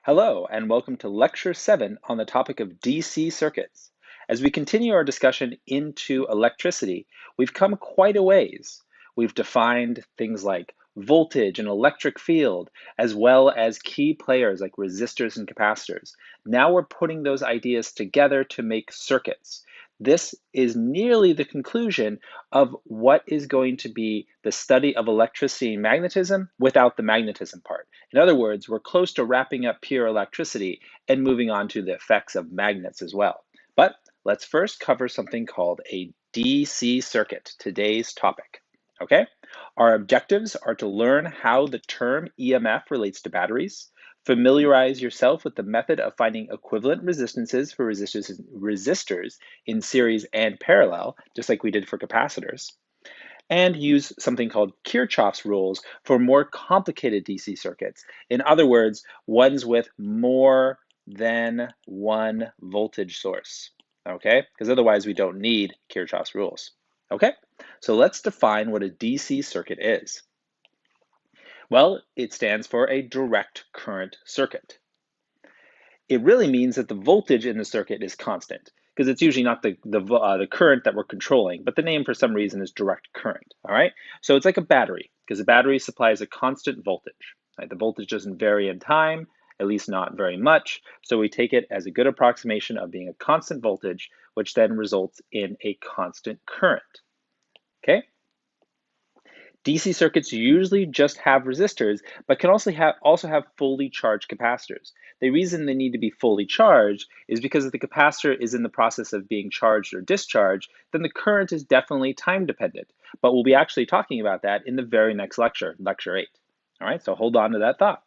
Hello, and welcome to Lecture 7 on the topic of DC circuits. As we continue our discussion into electricity, we've come quite a ways. We've defined things like voltage and electric field, as well as key players like resistors and capacitors. Now we're putting those ideas together to make circuits. This is nearly the conclusion of what is going to be the study of electricity and magnetism without the magnetism part. In other words, we're close to wrapping up pure electricity and moving on to the effects of magnets as well. But let's first cover something called a DC circuit, today's topic. Okay? Our objectives are to learn how the term EMF relates to batteries, familiarize yourself with the method of finding equivalent resistances for resistors in series and parallel, just like we did for capacitors, and use something called Kirchhoff's rules for more complicated DC circuits. In other words, ones with more than one voltage source, okay? Because otherwise we don't need Kirchhoff's rules, okay? So let's define what a DC circuit is. Well, it stands for a direct current circuit. It really means that the voltage in the circuit is constant, because it's usually not the current that we're controlling, but the name for some reason is direct current, all right? So it's like a battery, because a battery supplies a constant voltage, right? The voltage doesn't vary in time, at least not very much, so we take it as a good approximation of being a constant voltage, which then results in a constant current, okay? DC circuits usually just have resistors, but can also have fully charged capacitors. The reason they need to be fully charged is because if the capacitor is in the process of being charged or discharged, then the current is definitely time dependent. But we'll be actually talking about that in the very next lecture, lecture 8. All right, so hold on to that thought.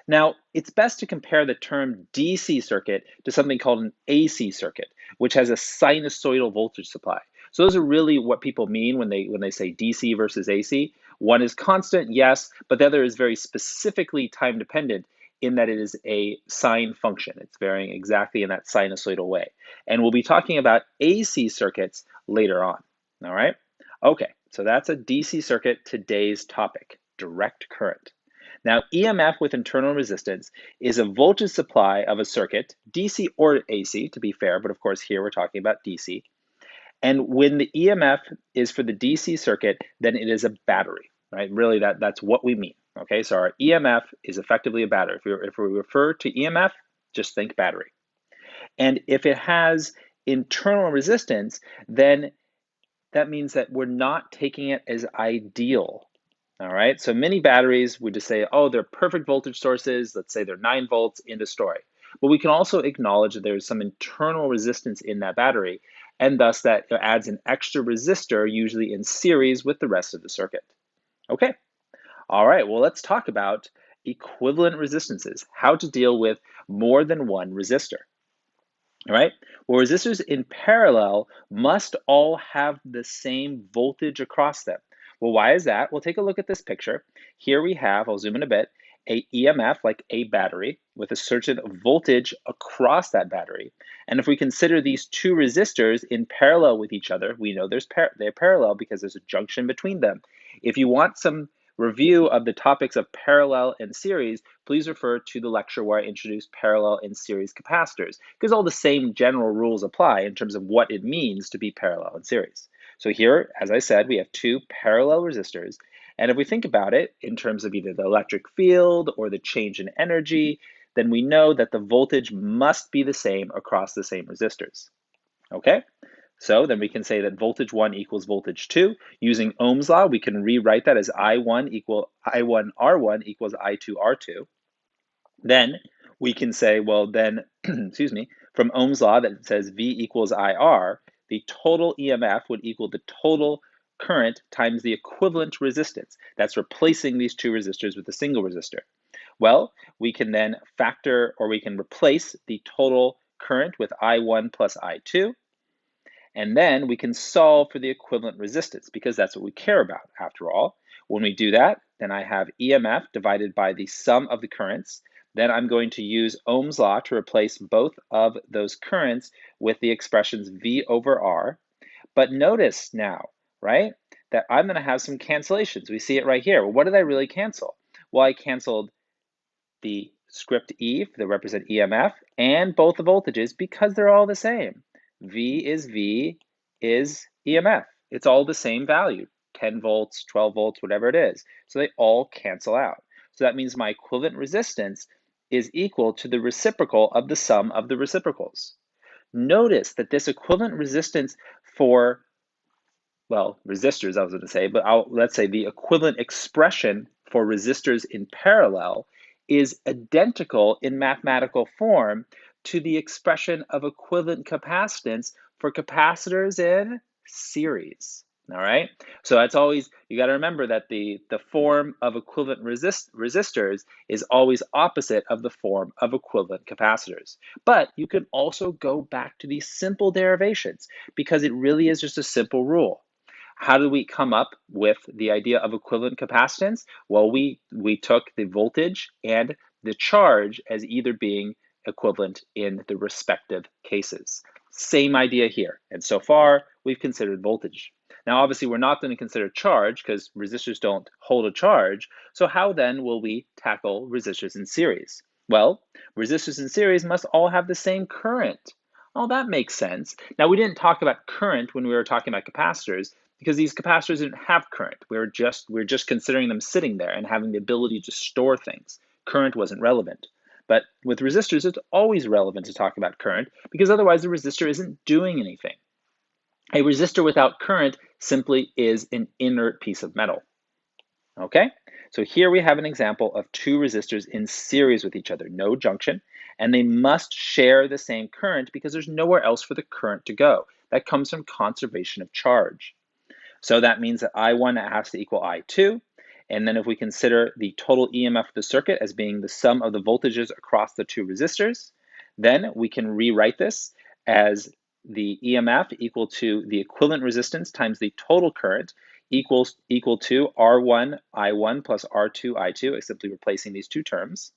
Now, it's best to compare the term DC circuit to something called an AC circuit, which has a sinusoidal voltage supply. So those are really what people mean when they say DC versus AC. One is constant, yes, but the other is very specifically time dependent in that it is a sine function. It's varying exactly in that sinusoidal way. And we'll be talking about AC circuits later on, all right? Okay, so that's a DC circuit, today's topic, direct current. Now, EMF with internal resistance is a voltage supply of a circuit, DC or AC to be fair, but of course here we're talking about DC. And when the EMF is for the DC circuit, then it is a battery, right? Really, that's what we mean, okay? So our EMF is effectively a battery. If we refer to EMF, just think battery. And if it has internal resistance, then that means that we're not taking it as ideal. All right, so many batteries would just say, oh, they're perfect voltage sources. Let's say they're 9 volts, end of story. But we can also acknowledge that there's some internal resistance in that battery, and thus that adds an extra resistor, usually in series with the rest of the circuit. Okay, all right, well, let's talk about equivalent resistances, how to deal with more than one resistor. All right, well, resistors in parallel must all have the same voltage across them. Well, why is that? Well, take a look at this picture. Here we have, I'll zoom in a bit, a EMF, like a battery, with a certain voltage across that battery. And if we consider these two resistors in parallel with each other, we know they're parallel because there's a junction between them. If you want some review of the topics of parallel and series, please refer to the lecture where I introduced parallel and series capacitors, because all the same general rules apply in terms of what it means to be parallel and series. So here, as I said, we have two parallel resistors, and if we think about it in terms of either the electric field or the change in energy, then we know that the voltage must be the same across the same resistors. Okay? So then we can say that voltage 1 equals voltage 2. Using Ohm's law, we can rewrite that as I1R1 equals I2R2. Then we can say, well, then, excuse me, from Ohm's law that says V equals IR, the total EMF would equal the total current times the equivalent resistance. That's replacing these two resistors with a single resistor. Well, we can then factor, or we can replace the total current with I1 plus I2. And then we can solve for the equivalent resistance, because that's what we care about after all. When we do that, then I have EMF divided by the sum of the currents. Then I'm going to use Ohm's law to replace both of those currents with the expressions V over R. But notice now, right, that I'm going to have some cancellations. We see it right here. Well, what did I really cancel? Well, I canceled the script E that represent EMF, and both the voltages because they're all the same. V is EMF. It's all the same value, 10 volts, 12 volts, whatever it is. So they all cancel out. So that means my equivalent resistance is equal to the reciprocal of the sum of the reciprocals. Notice that this equivalent resistance for, well, resistors, I was going to say, but let's say the equivalent expression for resistors in parallel is identical in mathematical form to the expression of equivalent capacitance for capacitors in series. All right, so that's always, you got to remember that the form of equivalent resistors is always opposite of the form of equivalent capacitors. But you can also go back to these simple derivations because it really is just a simple rule. How did we come up with the idea of equivalent capacitance? Well, we took the voltage and the charge as either being equivalent in the respective cases. Same idea here. And so far, we've considered voltage. Now, obviously, we're not going to consider charge because resistors don't hold a charge. So how then will we tackle resistors in series? Well, resistors in series must all have the same current. Oh, that makes sense. Now, we didn't talk about current when we were talking about capacitors because these capacitors didn't have current. We're just considering them sitting there and having the ability to store things. Current wasn't relevant. But with resistors, it's always relevant to talk about current because otherwise the resistor isn't doing anything. A resistor without current simply is an inert piece of metal. Okay, so here we have an example of two resistors in series with each other, no junction, and they must share the same current because there's nowhere else for the current to go. That comes from conservation of charge. So that means that I1 has to equal I2, and then if we consider the total EMF of the circuit as being the sum of the voltages across the two resistors, then we can rewrite this as the EMF equal to the equivalent resistance times the total current equal to R1 I1 plus R2 I2, simply replacing these two terms.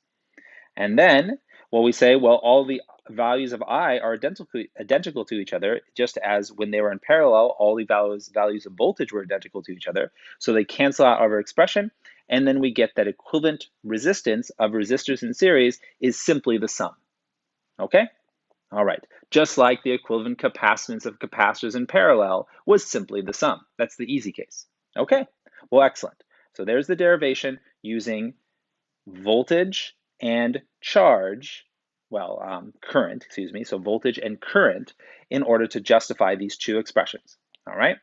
And then, well, we say, well, all the values of I are identical to each other, just as when they were in parallel, all the values of voltage were identical to each other. So they cancel out our expression, and then we get that equivalent resistance of resistors in series is simply the sum. Okay? All right. Just like the equivalent capacitance of capacitors in parallel was simply the sum. That's the easy case. Okay? Well, excellent. So there's the derivation using voltage and charge, current, excuse me, so voltage and current in order to justify these two expressions, all right?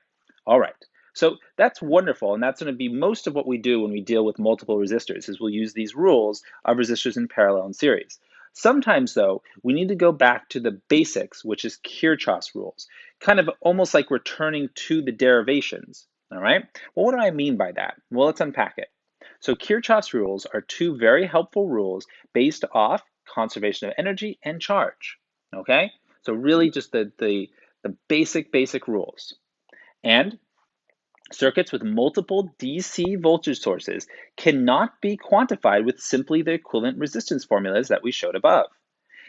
All right, so that's wonderful, and that's going to be most of what we do when we deal with multiple resistors, is we'll use these rules of resistors in parallel and series. Sometimes, though, we need to go back to the basics, which is Kirchhoff's rules, kind of almost like returning to the derivations, all right? Well, what do I mean by that? Well, let's unpack it. So Kirchhoff's rules are two very helpful rules based off conservation of energy and charge, okay? So really just the basic rules. And circuits with multiple DC voltage sources cannot be quantified with simply the equivalent resistance formulas that we showed above.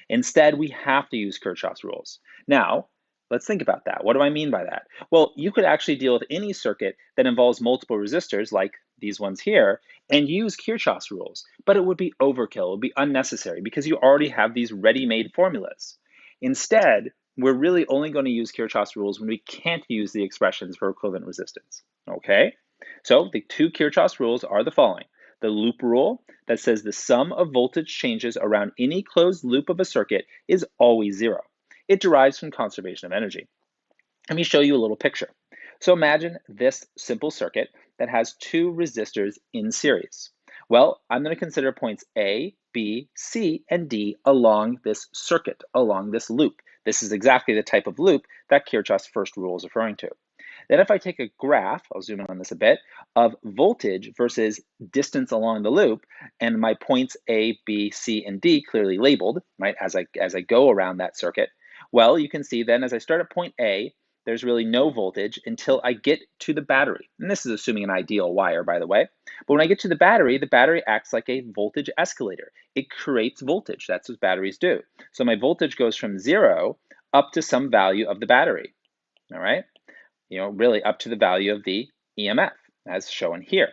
Instead, we have to use Kirchhoff's rules. Now, let's think about that. What do I mean by that? Well, you could actually deal with any circuit that involves multiple resistors, like these ones here, and use Kirchhoff's rules, but it would be overkill, it would be unnecessary because you already have these ready-made formulas. Instead, we're really only going to use Kirchhoff's rules when we can't use the expressions for equivalent resistance, okay? So the two Kirchhoff's rules are the following. The loop rule that says the sum of voltage changes around any closed loop of a circuit is always zero. It derives from conservation of energy. Let me show you a little picture. So imagine this simple circuit that has two resistors in series. Well, I'm going to consider points A, B, C, and D along this circuit, along this loop. This is exactly the type of loop that Kirchhoff's first rule is referring to. Then if I take a graph, I'll zoom in on this a bit, of voltage versus distance along the loop, and my points A, B, C, and D clearly labeled, right, as I go around that circuit, well, you can see then as I start at point A, there's really no voltage until I get to the battery. And this is assuming an ideal wire, by the way. But when I get to the battery acts like a voltage escalator. It creates voltage. That's what batteries do. So my voltage goes from 0 up to some value of the battery, all right? Really up to the value of the EMF, as shown here.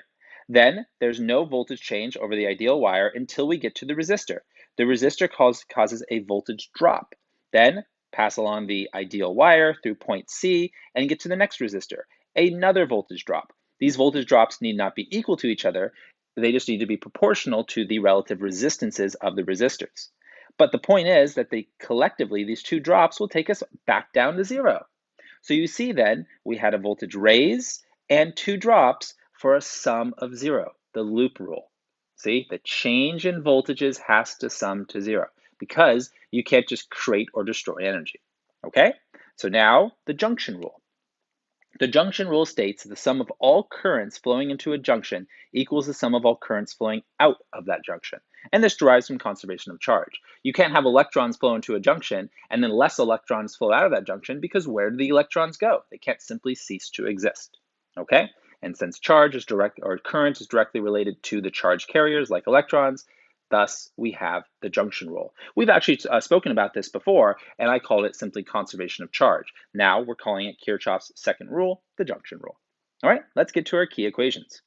Then there's no voltage change over the ideal wire until we get to the resistor. The resistor causes a voltage drop. Then pass along the ideal wire through point C and get to the next resistor, another voltage drop. These voltage drops need not be equal to each other. They just need to be proportional to the relative resistances of the resistors. But the point is that collectively, these two drops will take us back down to zero. So you see then, we had a voltage raise and two drops for a sum of zero, the loop rule. See, the change in voltages has to sum to zero because you can't just create or destroy energy. Okay, so now the junction rule. The junction rule states that the sum of all currents flowing into a junction equals the sum of all currents flowing out of that junction. And this derives from conservation of charge. You can't have electrons flow into a junction and then less electrons flow out of that junction because where do the electrons go? They can't simply cease to exist. Okay? And since charge is current is directly related to the charge carriers like electrons, thus we have the junction rule. We've actually spoken about this before, and I called it simply conservation of charge. Now we're calling it Kirchhoff's second rule, the junction rule. All right, let's get to our key equations.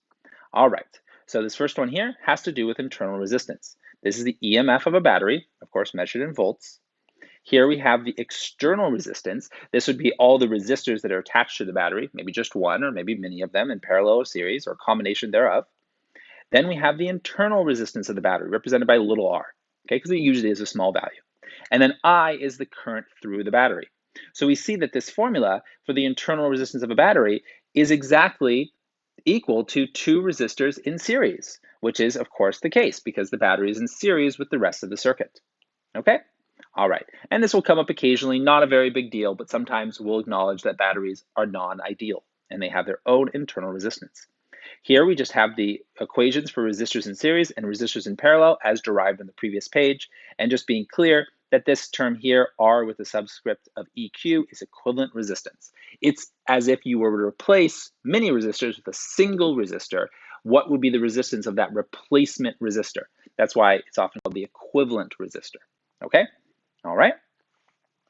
All right, so this first one here has to do with internal resistance. This is the EMF of a battery, of course measured in volts. Here we have the external resistance. This would be all the resistors that are attached to the battery, maybe just one or maybe many of them in parallel or series or combination thereof. Then we have the internal resistance of the battery, represented by little r, okay, because it usually is a small value. And then I is the current through the battery. So we see that this formula for the internal resistance of a battery is exactly equal to two resistors in series, which is, of course, the case because the battery is in series with the rest of the circuit. Okay? All right. And this will come up occasionally, not a very big deal, but sometimes we'll acknowledge that batteries are non-ideal and they have their own internal resistance. Here we just have the equations for resistors in series and resistors in parallel as derived on the previous page. And just being clear that this term here, R with the subscript of EQ, is equivalent resistance. It's as if you were to replace many resistors with a single resistor. What would be the resistance of that replacement resistor? That's why it's often called the equivalent resistor. Okay? All right.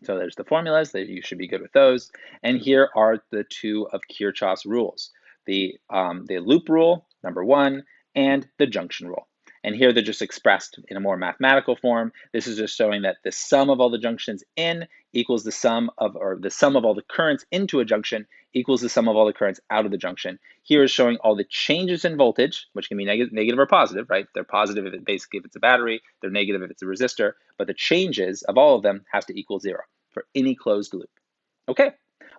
So there's the formulas, that you should be good with those. And here are the two of Kirchhoff's rules. The loop rule, number one, and the junction rule. And here they're just expressed in a more mathematical form. This is just showing that the sum of all the junctions in equals the sum of all the currents into a junction equals the sum of all the currents out of the junction. Here is showing all the changes in voltage, which can be negative or positive, right? They're positive if it's a battery, they're negative if it's a resistor, but the changes of all of them has to equal zero for any closed loop. Okay,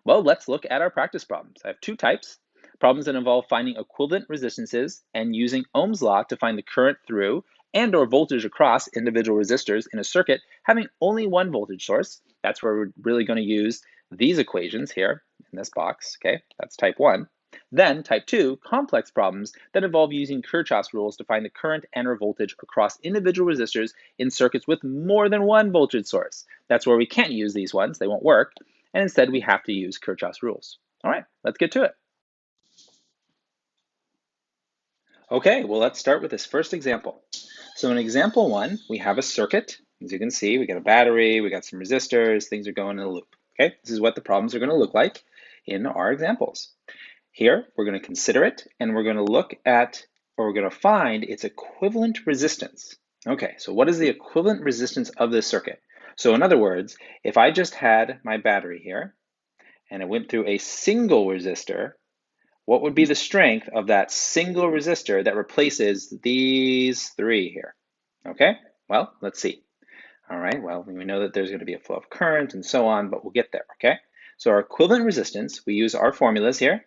well, let's look at our practice problems. I have two types. Problems that involve finding equivalent resistances and using Ohm's law to find the current through and or voltage across individual resistors in a circuit having only one voltage source. That's where we're really going to use these equations here in this box, okay? That's type 1. Then type 2, complex problems that involve using Kirchhoff's rules to find the current and or voltage across individual resistors in circuits with more than one voltage source. That's where we can't use these ones, they won't work, and instead we have to use Kirchhoff's rules. All right, let's get to it. Okay, well, let's start with this first example. So in example 1, we have a circuit. As you can see, we got a battery, we got some resistors, things are going in a loop. Okay, this is what the problems are going to look like in our examples. Here, we're going to consider it, and we're going to look at, or we're going to find its equivalent resistance. Okay, so what is the equivalent resistance of this circuit? So in other words, if I just had my battery here, and it went through a single resistor, what would be the strength of that single resistor that replaces these three here? Okay, well, let's see. All right, well, we know that there's going to be a flow of current and so on, but we'll get there, okay? So our equivalent resistance, we use our formulas here.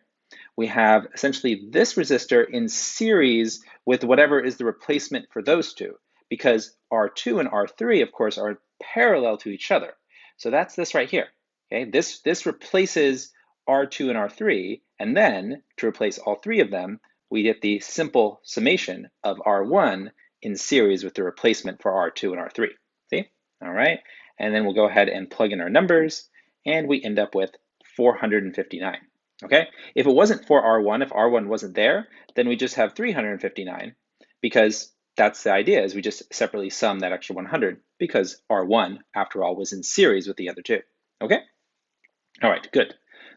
We have essentially this resistor in series with whatever is the replacement for those two, because R2 and R3, of course, are parallel to each other. So that's this right here, okay? This replaces R2 and R3, and then to replace all three of them, we get the simple summation of R1 in series with the replacement for R2 and R3. See? All right. And then we'll go ahead and plug in our numbers, and we end up with 459. Okay. If it wasn't for R1, if R1 wasn't there, then we just have 359, because that's the idea, is we just separately sum that extra 100 because R1, after all, was in series with the other two. Okay. All right, good.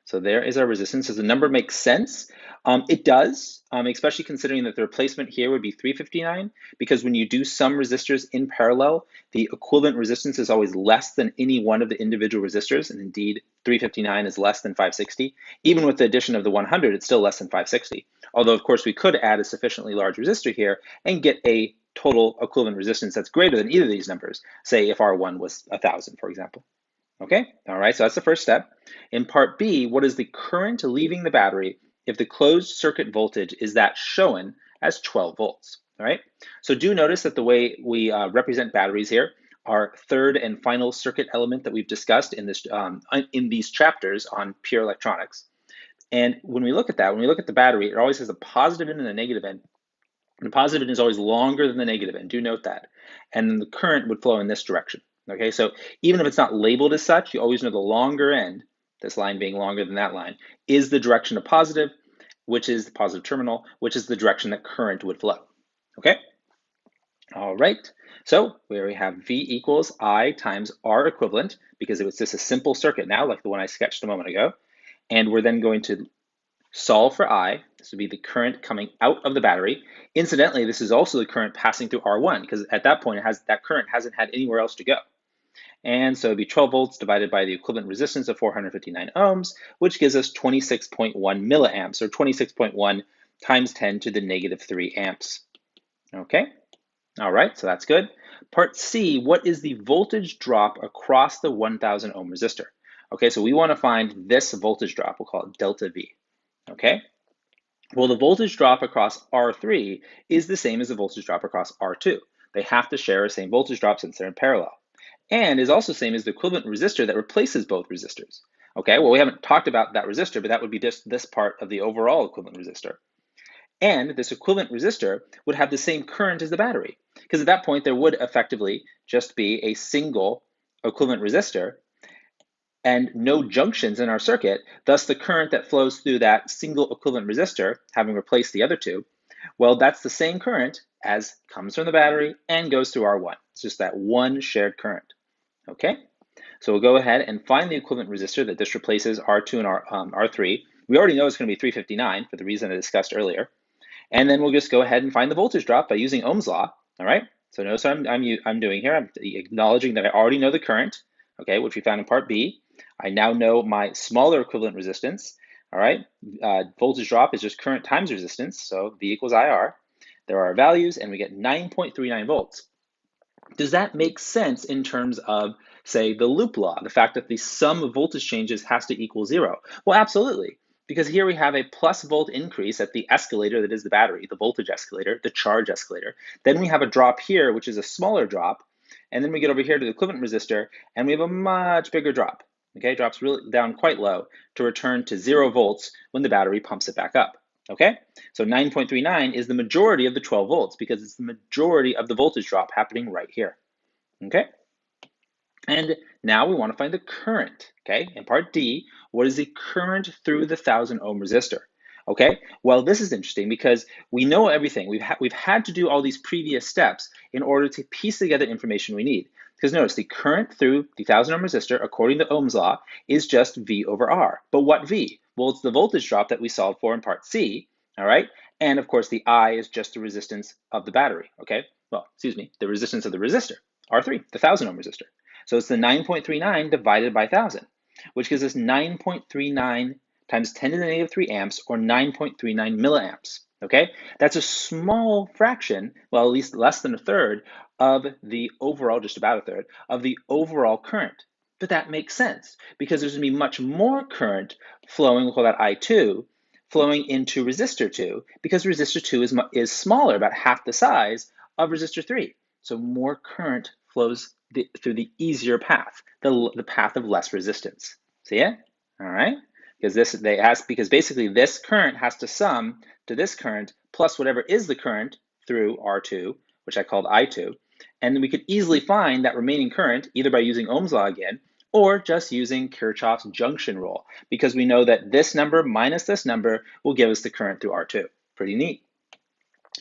So there is our resistance. Does the number make sense? It does, especially considering that the replacement here would be 359, because when you do some resistors in parallel, the equivalent resistance is always less than any one of the individual resistors, and indeed 359 is less than 560. Even with the addition of the 100, it's still less than 560. Although, of course, we could add a sufficiently large resistor here and get a total equivalent resistance that's greater than either of these numbers, say if R1 was 1,000, for example. Okay, all right, so that's the first step. In part B, what is the current leaving the battery if the closed circuit voltage is that shown as 12 volts, all right? So do notice that the way we represent batteries here, our third and final circuit element that we've discussed in these chapters on pure electronics. And when we look at that, when we look at the battery, it always has a positive end and a negative end. And the positive end is always longer than the negative end, do note that. And then the current would flow in this direction. Okay, so even if it's not labeled as such, you always know the longer end, this line being longer than that line, is the direction of positive, which is the positive terminal, which is the direction that current would flow. Okay? All right, so where we have V equals I times R equivalent, because it was just a simple circuit now, like the one I sketched a moment ago. And we're then going to solve for I. This would be the current coming out of the battery. Incidentally, this is also the current passing through R1, because at that point, that current hasn't had anywhere else to go. And so it'd be 12 volts divided by the equivalent resistance of 459 ohms, which gives us 26.1 milliamps, or 26.1 times 10 to the negative 3 amps. Okay, all right, so that's good. Part C, what is the voltage drop across the 1,000 ohm resistor? Okay, so we want to find this voltage drop. We'll call it delta V. Okay, well, the voltage drop across R3 is the same as the voltage drop across R2. They have to share the same voltage drop since they're in parallel. And is also the same as the equivalent resistor that replaces both resistors. Okay, well, we haven't talked about that resistor, but that would be just this part of the overall equivalent resistor. And this equivalent resistor would have the same current as the battery, because at that point there would effectively just be a single equivalent resistor and no junctions in our circuit. Thus, the current that flows through that single equivalent resistor, having replaced the other two, well, that's the same current as comes from the battery and goes through R1. It's just that one shared current. Okay, so we'll go ahead and find the equivalent resistor that this replaces R2 and R3. We already know it's going to be 359 for the reason I discussed earlier. And then we'll just go ahead and find the voltage drop by using Ohm's law. All right, so notice what I'm doing here. I'm acknowledging that I already know the current, okay, which we found in part B. I now know my smaller equivalent resistance. All right, voltage drop is just current times resistance, so V equals IR. There are our values, and we get 9.39 volts. Does that make sense in terms of, say, the loop law, the fact that the sum of voltage changes has to equal 0? Well, absolutely, because here we have a plus volt increase at the escalator that is the battery, the voltage escalator, the charge escalator. Then we have a drop here, which is a smaller drop, and then we get over here to the equivalent resistor, and we have a much bigger drop. Okay, drops really down quite low to return to 0 volts when the battery pumps it back up. Okay, so 9.39 is the majority of the 12 volts because it's the majority of the voltage drop happening right here. Okay, and now we want to find the current. Okay, in part D, what is the current through the 1,000 ohm resistor? Okay, well, this is interesting because we know everything. We've had to do all these previous steps in order to piece together information we need. Because notice the current through the 1,000 ohm resistor, according to Ohm's law, is just V over R. But what V? Well, it's the voltage drop that we solved for in part C, all right? And of course, the I is just the resistance of the battery, okay? Well, excuse me, the resistance of the resistor, R3, the 1,000 ohm resistor. So it's the 9.39 divided by 1,000, which gives us 9.39 times 10 to the negative 3 amps, or 9.39 milliamps, okay? That's a small fraction, well, at least less than a third of the overall, just about a third, of the overall current. But that makes sense, because there's gonna be much more current flowing, we'll call that I2, flowing into resistor 2, because resistor 2 is smaller, about half the size of resistor 3. So more current flows through the easier path, the path of less resistance. See it? All right? Because basically this current has to sum to this current plus whatever is the current through R2, which I called I2, and then we could easily find that remaining current either by using Ohm's law again, or just using Kirchhoff's junction rule, because we know that this number minus this number will give us the current through R2. Pretty neat.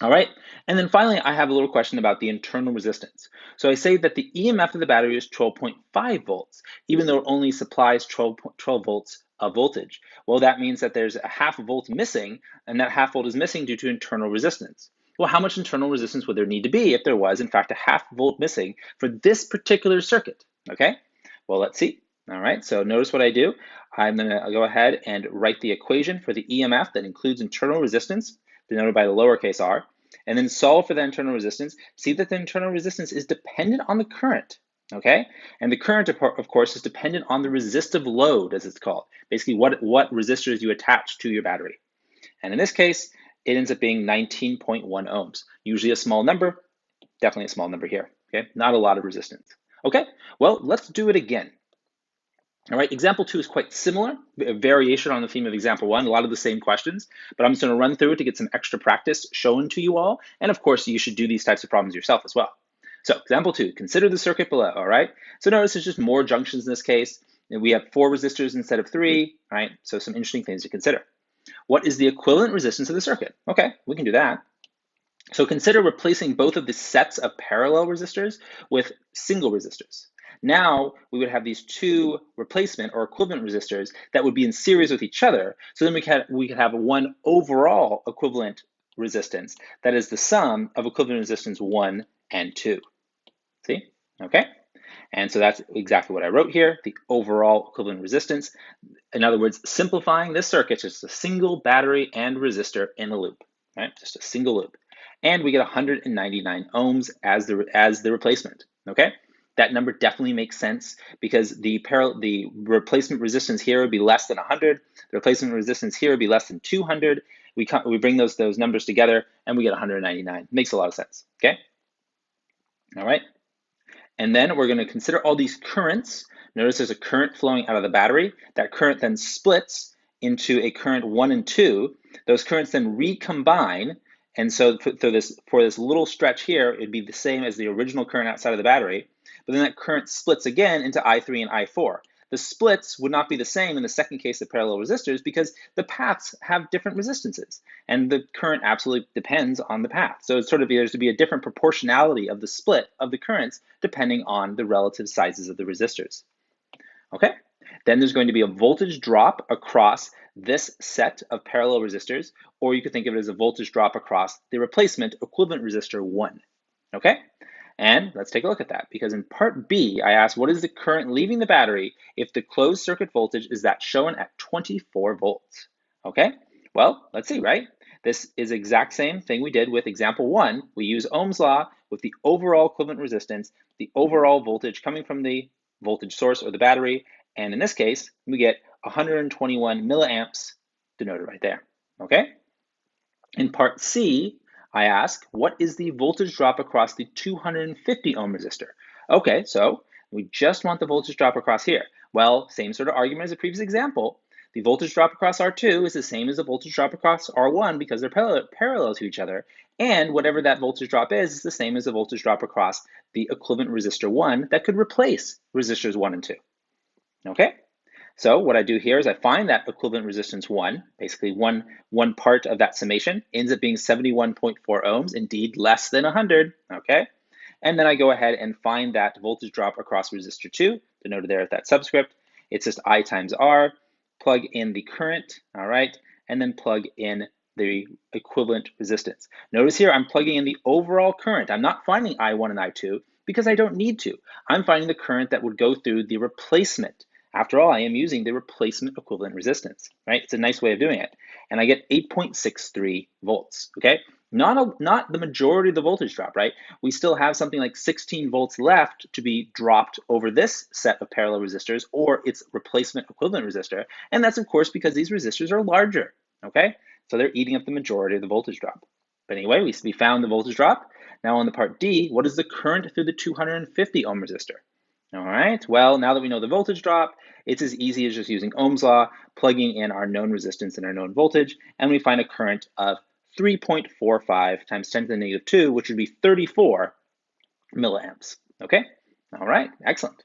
All right, and then finally, I have a little question about the internal resistance. So I say that the EMF of the battery is 12.5 volts, even though it only supplies 12 volts of voltage. Well, that means that there's a half volt missing, and that half volt is missing due to internal resistance. Well, how much internal resistance would there need to be if there was, in fact, a half volt missing for this particular circuit? Okay, well, let's see. All right, so notice what I do. I'm going to go ahead and write the equation for the EMF that includes internal resistance, denoted by the lowercase r, and then solve for the internal resistance. See that the internal resistance is dependent on the current, okay? And the current, of course, is dependent on the resistive load, as it's called. Basically, what resistors you attach to your battery. And in this case, it ends up being 19.1 ohms. Usually a small number, definitely a small number here, okay? Not a lot of resistance. Okay, well, let's do it again. All right, example 2 is quite similar, a variation on the theme of example 1, a lot of the same questions, but I'm just going to run through it to get some extra practice shown to you all. And of course, you should do these types of problems yourself as well. So example 2, consider the circuit below, all right? So notice there's just more junctions in this case. And we have 4 resistors instead of 3, right? So some interesting things to consider. What is the equivalent resistance of the circuit? Okay, we can do that. So consider replacing both of the sets of parallel resistors with single resistors. Now we would have these two replacement or equivalent resistors that would be in series with each other. So then we could have one overall equivalent resistance that is the sum of equivalent resistance 1 and 2. See? Okay. And so that's exactly what I wrote here, the overall equivalent resistance. In other words, simplifying this circuit, just a single battery and resistor in a loop, right? Just a single loop. And we get 199 ohms as the replacement, okay? That number definitely makes sense because the replacement resistance here would be less than 100. The replacement resistance here would be less than 200. We bring those numbers together and we get 199. Makes a lot of sense, okay? All right. And then we're going to consider all these currents. Notice there's a current flowing out of the battery. That current then splits into a current 1 and 2. Those currents then recombine. And so for this little stretch here, it'd be the same as the original current outside of the battery. But then that current splits again into I3 and I4. The splits would not be the same in the second case of parallel resistors because the paths have different resistances. And the current absolutely depends on the path. So it's there's to be a different proportionality of the split of the currents depending on the relative sizes of the resistors. Okay, then there's going to be a voltage drop across this set of parallel resistors, or you could think of it as a voltage drop across the replacement equivalent resistor 1. Okay, and let's take a look at that, because in part B, I asked what is the current leaving the battery if the closed circuit voltage is that shown at 24 volts. Okay, well, let's see, right? This is the exact same thing we did with example 1. We use Ohm's law with the overall equivalent resistance, the overall voltage coming from the voltage source or the battery, and in this case, we get 121 milliamps denoted right there, okay? In part C, I ask, what is the voltage drop across the 250 ohm resistor? Okay, so we just want the voltage drop across here. Well, same sort of argument as the previous example. The voltage drop across R2 is the same as the voltage drop across R1 because they're parallel to each other. And whatever that voltage drop is the same as the voltage drop across the equivalent resistor 1 that could replace resistors 1 and 2. Okay? So what I do here is I find that equivalent resistance 1, basically one part of that summation, ends up being 71.4 ohms, indeed less than 100, okay? And then I go ahead and find that voltage drop across resistor 2, denoted there at that subscript. It's just I times R, plug in the current, all right, and then plug in the equivalent resistance. Notice here I'm plugging in the overall current. I'm not finding I1 and I2 because I don't need to. I'm finding the current that would go through the replacement. After all, I am using the replacement equivalent resistance, right? It's a nice way of doing it. And I get 8.63 volts, okay? Not the majority of the voltage drop, right? We still have something like 16 volts left to be dropped over this set of parallel resistors or its replacement equivalent resistor. And that's, of course, because these resistors are larger, okay? So they're eating up the majority of the voltage drop. But anyway, we found the voltage drop. Now on the part D, what is the current through the 250 ohm resistor? All right, well, now that we know the voltage drop, it's as easy as just using Ohm's law, plugging in our known resistance and our known voltage, and we find a current of 3.45 times 10 to the negative 2, which would be 34 milliamps. Okay, all right, excellent.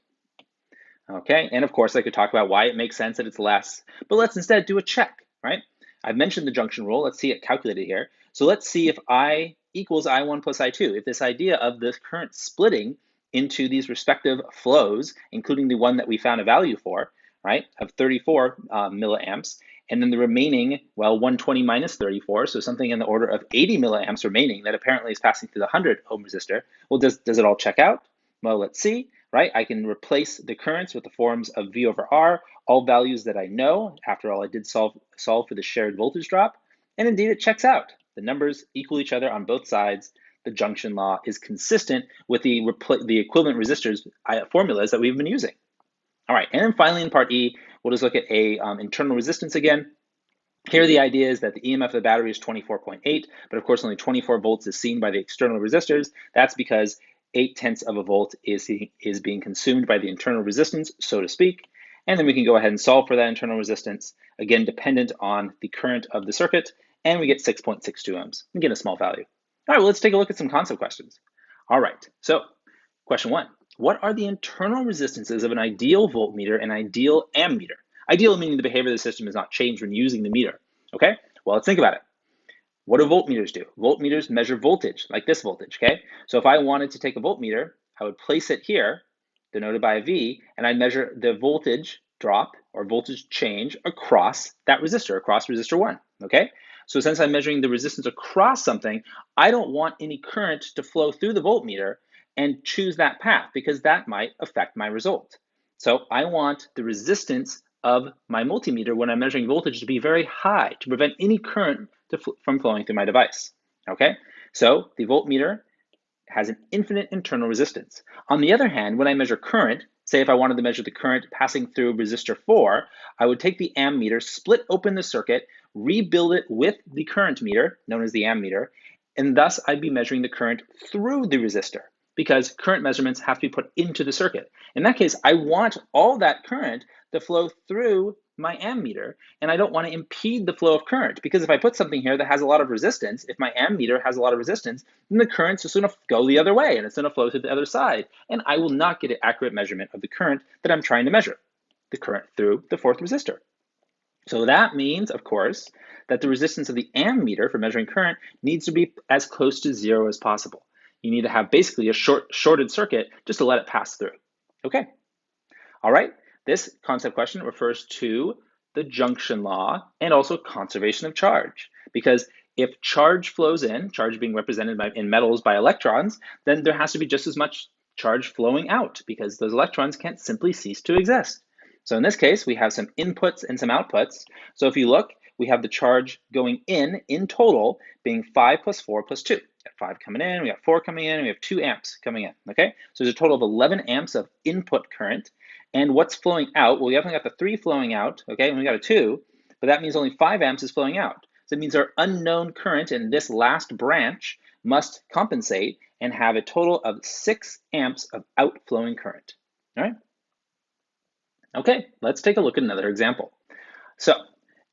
Okay, and of course I could talk about why it makes sense that it's less, but let's instead do a check, right? I've mentioned the junction rule. Let's see it calculated here. So let's see if I equals I1 plus I2, if this idea of this current splitting into these respective flows, including the one that we found a value for, right, of 34 milliamps. And then the remaining, well, 120 minus 34, so something in the order of 80 milliamps remaining that apparently is passing through the 100 ohm resistor. Well, does it all check out? Well, let's see, right? I can replace the currents with the forms of V over R, all values that I know. After all, I did solve for the shared voltage drop. And indeed, it checks out. The numbers equal each other on both sides. The junction law is consistent with the equivalent resistors formulas that we've been using. All right, and then finally in part E, we'll just look at a internal resistance again. Here the idea is that the EMF of the battery is 24.8, but of course only 24 volts is seen by the external resistors. That's because 0.8 of a volt is being consumed by the internal resistance, so to speak. And then we can go ahead and solve for that internal resistance, again dependent on the current of the circuit, and we get 6.62 ohms, again a small value. All right, well, let's take a look at some concept questions. All right, so question 1. What are the internal resistances of an ideal voltmeter and ideal ammeter? Ideal meaning the behavior of the system is not changed when using the meter. Okay, well, let's think about it. What do voltmeters do? Voltmeters measure voltage, like this voltage, okay? So if I wanted to take a voltmeter, I would place it here, denoted by a V, and I'd measure the voltage drop or voltage change across that resistor, across resistor 1, okay? So since I'm measuring the resistance across something, I don't want any current to flow through the voltmeter and choose that path because that might affect my result. So I want the resistance of my multimeter when I'm measuring voltage to be very high to prevent any current from flowing through my device. Okay, so the voltmeter has an infinite internal resistance. On the other hand, when I measure current, say if I wanted to measure the current passing through resistor 4, I would take the ammeter, split open the circuit, rebuild it with the current meter, known as the ammeter, and thus I'd be measuring the current through the resistor because current measurements have to be put into the circuit. In that case, I want all that current to flow through my ammeter, and I don't want to impede the flow of current because if I put something here that has a lot of resistance, if my ammeter has a lot of resistance, then the current's just going to go the other way and it's going to flow to the other side, and I will not get an accurate measurement of the current that I'm trying to measure, the current through the fourth resistor. So that means, of course, that the resistance of the ammeter for measuring current needs to be as close to 0 as possible. You need to have basically a shorted circuit just to let it pass through. Okay. All right. This concept question refers to the junction law and also conservation of charge. Because if charge flows in, charge being represented in metals by electrons, then there has to be just as much charge flowing out because those electrons can't simply cease to exist. So in this case, we have some inputs and some outputs. So if you look, we have the charge going in total being 5 plus 4 plus 2. We have 5 coming in, we have 4 coming in, and we have 2 amps coming in, okay? So there's a total of 11 amps of input current. And what's flowing out? Well, we haven't got the 3 flowing out, okay? And we got a 2, but that means only 5 amps is flowing out. So it means our unknown current in this last branch must compensate and have a total of 6 amps of outflowing current, all right? Okay, let's take a look at another example. So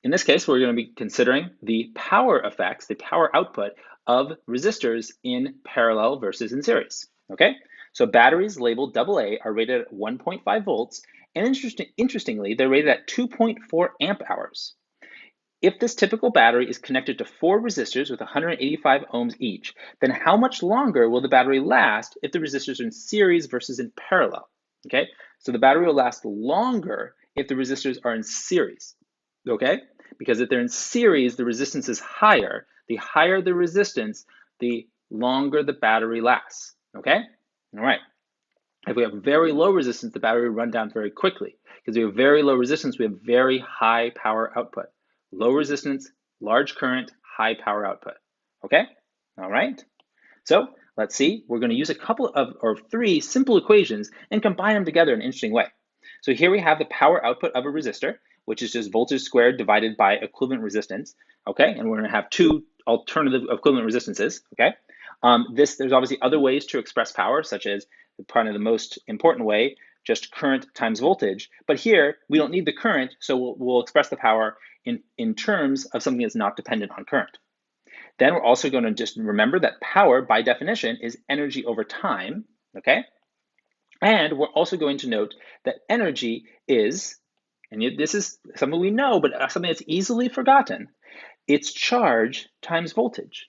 in this case, we're going to be considering the power effects, the power output of resistors in parallel versus in series. Okay, so batteries labeled AA are rated at 1.5 volts, and interestingly, they're rated at 2.4 amp hours. If this typical battery is connected to 4 resistors with 185 ohms each, then how much longer will the battery last if the resistors are in series versus in parallel? Okay, so the battery will last longer if the resistors are in series, okay? Because if they're in series, the resistance is higher. The higher the resistance, the longer the battery lasts, okay? All right. If we have very low resistance, the battery will run down very quickly. Because we have very low resistance, we have very high power output. Low resistance, large current, high power output, okay? All right. So let's see, we're going to use a couple of, or 3 simple equations and combine them together in an interesting way. So here we have the power output of a resistor, which is just voltage squared divided by equivalent resistance, okay? And we're going to have 2 alternative equivalent resistances, okay? There's obviously other ways to express power, such as probably the most important way, just current times voltage. But here, we don't need the current, so we'll express the power in terms of something that's not dependent on current. Then we're also going to just remember that power, by definition, is energy over time, okay? And we're also going to note that energy is, and this is something we know, but something that's easily forgotten, it's charge times voltage.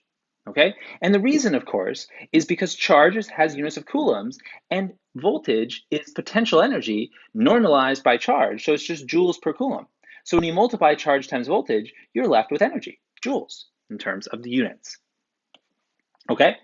Okay? And the reason, of course, is because charge has units of coulombs and voltage is potential energy normalized by charge, so it's just joules per coulomb. So when you multiply charge times voltage, you're left with energy, joules, in terms of the units. Okay?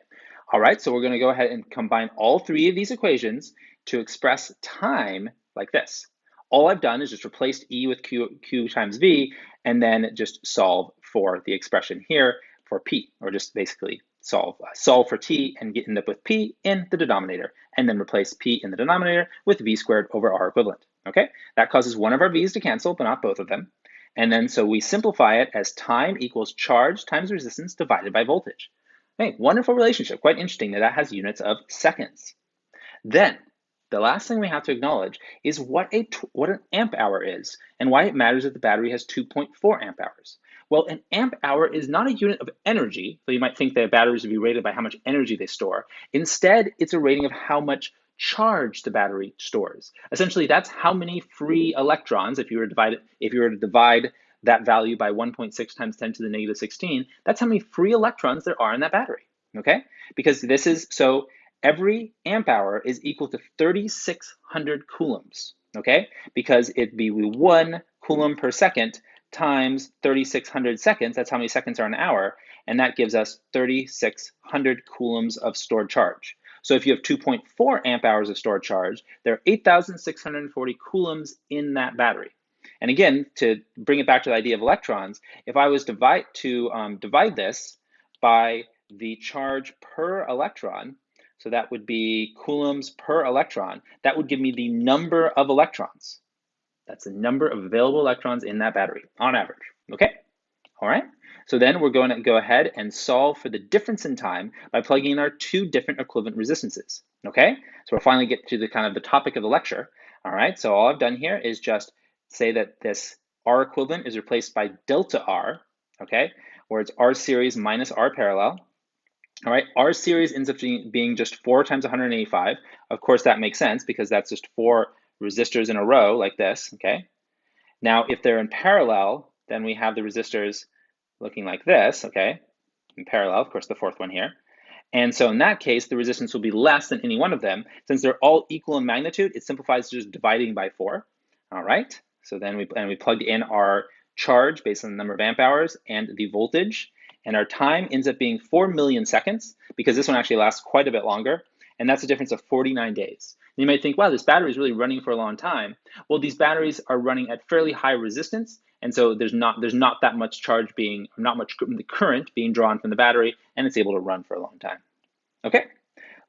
All right, so we're going to go ahead and combine all three of these equations to express time like this. All I've done is just replaced E with Q times V, and then just solve for the expression here for P, or just basically solve for T and end up with P in the denominator, and then replace P in the denominator with V squared over R equivalent. Okay, that causes one of our V's to cancel, but not both of them. And then so we simplify it as time equals charge times resistance divided by voltage. Hey, wonderful relationship. Quite interesting that has units of seconds. Then, the last thing we have to acknowledge is what an amp hour is and why it matters that the battery has 2.4 amp hours. Well, an amp hour is not a unit of energy, so you might think that batteries would be rated by how much energy they store. Instead, it's a rating of how much charge the battery stores. Essentially, that's how many free electrons, if you were to divide that value by 1.6 times 10 to the negative 16, that's how many free electrons there are in that battery, okay? Because this is, so every amp hour is equal to 3,600 coulombs, okay? Because it'd be 1 coulomb per second times 3,600 seconds, that's how many seconds are an hour, and that gives us 3,600 coulombs of stored charge. So if you have 2.4 amp hours of stored charge, there are 8,640 coulombs in that battery. And again, to bring it back to the idea of electrons, if I was to divide this by the charge per electron, so that would be coulombs per electron, that would give me the number of electrons. That's the number of available electrons in that battery on average, okay? All right, so then we're going to go ahead and solve for the difference in time by plugging in our two different equivalent resistances, okay? So we'll finally get to the kind of the topic of the lecture. All right, so all I've done here is just say that this R equivalent is replaced by delta R, okay? Where it's R series minus R parallel. All right, R series ends up being just 4 times 185. Of course, that makes sense because that's just 4 resistors in a row like this, okay? Now, if they're in parallel, then we have the resistors looking like this, okay? In parallel, of course, the fourth one here. And so in that case, the resistance will be less than any one of them. Since they're all equal in magnitude, it simplifies to just dividing by 4. All right, so then we plugged in our charge based on the number of amp hours and the voltage. And our time ends up being 4 million seconds because this one actually lasts quite a bit longer. And that's a difference of 49 days. And you might think, wow, this battery is really running for a long time. Well, these batteries are running at fairly high resistance. And so there's not that much charge not much current being drawn from the battery, and it's able to run for a long time. Okay.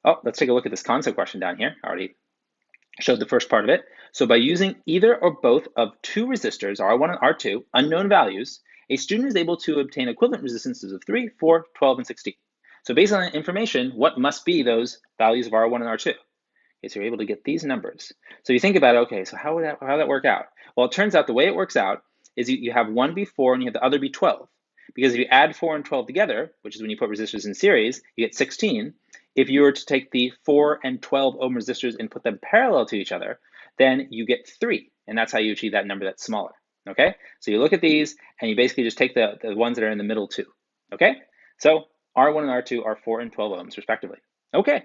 Oh, let's take a look at this concept question down here. I already showed the first part of it. So by using either or both of two resistors, R1 and R2, unknown values, a student is able to obtain equivalent resistances of 3, 4, 12, and 16. So based on that information, what must be those values of R1 and R2? Okay, so you're able to get these numbers. So you think about it, okay, so how would that work out? Well, it turns out the way it works out is you have one be 4 and you have the other be 12. Because if you add 4 and 12 together, which is when you put resistors in series, you get 16. If you were to take the 4 and 12 ohm resistors and put them parallel to each other, then you get 3. And that's how you achieve that number that's smaller. Okay? So you look at these and you basically just take the ones that are in the middle two. Okay? So R1 and R2 are 4 and 12 ohms respectively. Okay.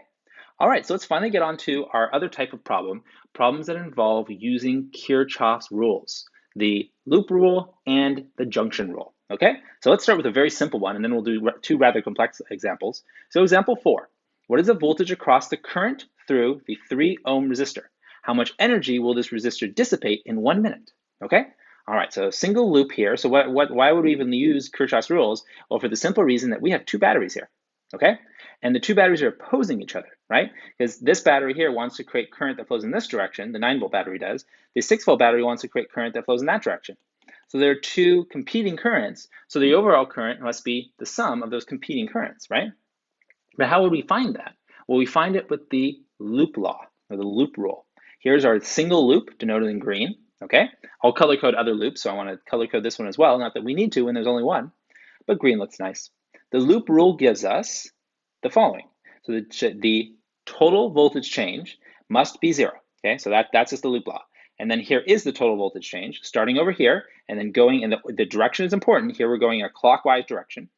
All right, so let's finally get on to our other type of problems that involve using Kirchhoff's rules, the loop rule and the junction rule, okay? So let's start with a very simple one, and then we'll do two rather complex examples. So example 4, what is the voltage across the current through the 3 ohm resistor? How much energy will this resistor dissipate in 1 minute, okay? All right, so single loop here. So why would we even use Kirchhoff's rules? Well, for the simple reason that we have two batteries here, okay? And the two batteries are opposing each other, right? Because this battery here wants to create current that flows in this direction, the 9-volt battery does. The 6-volt battery wants to create current that flows in that direction. So there are two competing currents, so the overall current must be the sum of those competing currents, right? But how would we find that? Well, we find it with the loop law, or the loop rule. Here's our single loop, denoted in green, okay? I'll color code other loops, so I want to color code this one as well, not that we need to when there's only one, but green looks nice. The loop rule gives us the following. So the total voltage change must be 0. Okay, so that's just the loop law. And then here is the total voltage change, starting over here, and then going in the direction is important. Here we're going in a clockwise direction.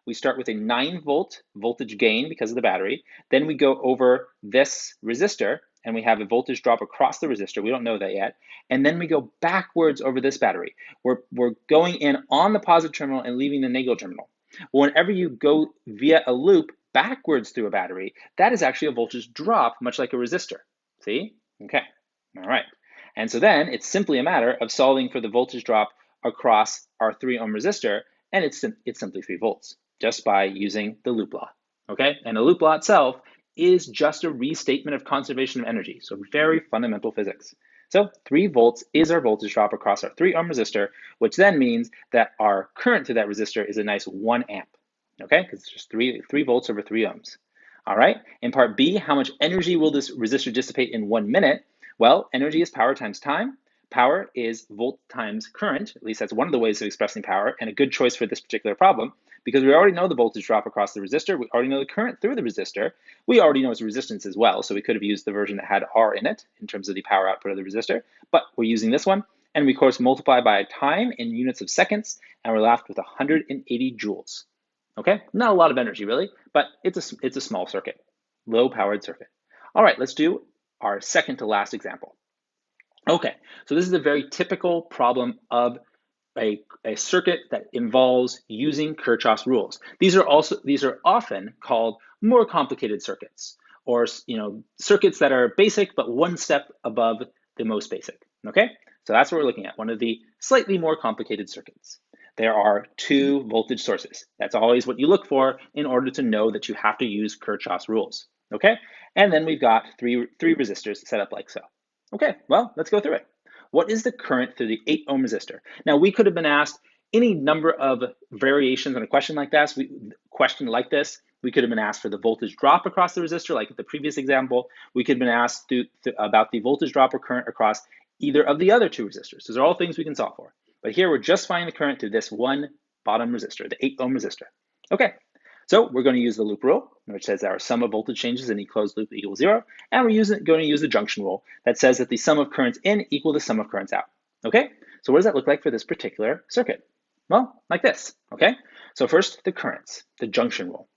we start with a 9-volt voltage gain because of the battery. Then we go over this resistor, and we have a voltage drop across the resistor. We don't know that yet. And then we go backwards over this battery. We're going in on the positive terminal and leaving the negative terminal. Well, whenever you go via a loop backwards through a battery, that is actually a voltage drop, much like a resistor. See? Okay. All right. And so then it's simply a matter of solving for the voltage drop across our 3 ohm resistor, and it's simply 3 volts, just by using the loop law. Okay? And the loop law itself is just a restatement of conservation of energy, so very fundamental physics. So 3 volts is our voltage drop across our 3 ohm resistor, which then means that our current through that resistor is a nice 1 amp. Okay? Because it's just 3 volts over 3 ohms. All right? In part B, how much energy will this resistor dissipate in 1 minute? Well, energy is power times time. Power is volt times current. At least that's one of the ways of expressing power, and a good choice for this particular problem, because we already know the voltage drop across the resistor. We already know the current through the resistor. We already know its resistance as well, so we could have used the version that had R in it in terms of the power output of the resistor, but we're using this one, and we, of course, multiply by time in units of seconds, and we're left with 180 joules. Okay, not a lot of energy, really, but it's a small circuit, low-powered circuit. All right, let's do our second to last example. Okay, so this is a very typical problem of a circuit that involves using Kirchhoff's rules. These are often called more complicated circuits, or circuits that are basic but one step above the most basic. Okay, so that's what we're looking at, one of the slightly more complicated circuits. There are 2 voltage sources. That's always what you look for in order to know that you have to use Kirchhoff's rules. Okay, and then we've got three resistors set up like so. Okay, well, let's go through it. What is the current through the 8 ohm resistor? Now, we could have been asked any number of variations on a question like this. We could have been asked for the voltage drop across the resistor, like the previous example. We could have been asked about the voltage drop or current across either of the other 2 resistors. Those are all things we can solve for. But here we're just finding the current through this one bottom resistor, the 8 ohm resistor. Okay, so we're going to use the loop rule, which says our sum of voltage changes in a closed loop equals 0. And we're going to use the junction rule that says that the sum of currents in equal the sum of currents out. Okay, so what does that look like for this particular circuit? Well, like this. Okay, so first the currents, the junction rule.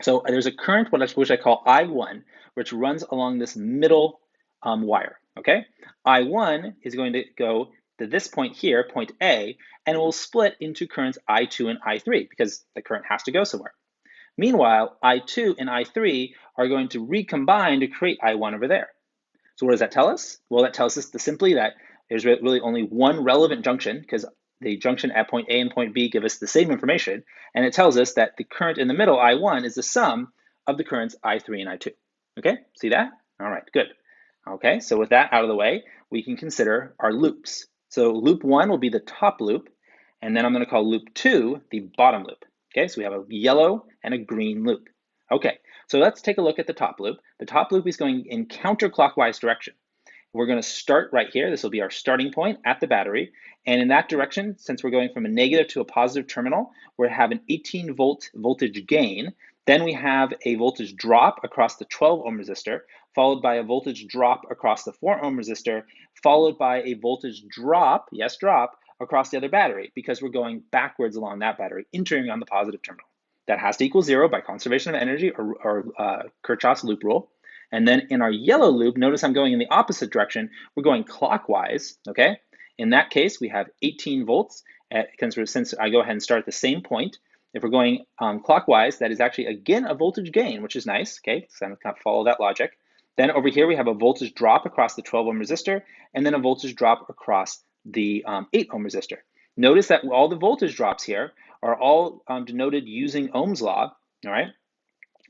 So there's a current, which I call I1, which runs along this middle wire. Okay, I1 is going to go to this point here, point A, and it will split into currents I2 and I3 because the current has to go somewhere. Meanwhile, I2 and I3 are going to recombine to create I1 over there. So what does that tell us? Well, that tells us simply that there's really only one relevant junction, because the junction at point A and point B give us the same information, and it tells us that the current in the middle, I1, is the sum of the currents I3 and I2. Okay, see that? All right, good. Okay, so with that out of the way, we can consider our loops. So loop 1 will be the top loop, and then I'm going to call loop 2 the bottom loop. Okay, so we have a yellow and a green loop. Okay, so let's take a look at the top loop. The top loop is going in counterclockwise direction. We're going to start right here. This will be our starting point at the battery. And in that direction, since we're going from a negative to a positive terminal, we have an 18-volt voltage gain. Then we have a voltage drop across the 12 ohm resistor, followed by a voltage drop across the 4 ohm resistor, followed by a voltage drop, yes, drop, across the other battery, because we're going backwards along that battery, entering on the positive terminal. That has to equal 0 by conservation of energy or Kirchhoff's loop rule. And then in our yellow loop, notice I'm going in the opposite direction. We're going clockwise, okay? In that case, we have 18 volts. Since I go ahead and start at the same point, if we're going clockwise, that is actually, again, a voltage gain, which is nice, okay? So I'm going to follow that logic. Then over here, we have a voltage drop across the 12 ohm resistor, and then a voltage drop across the 8 ohm resistor. Notice that all the voltage drops here are all denoted using Ohm's law, all right?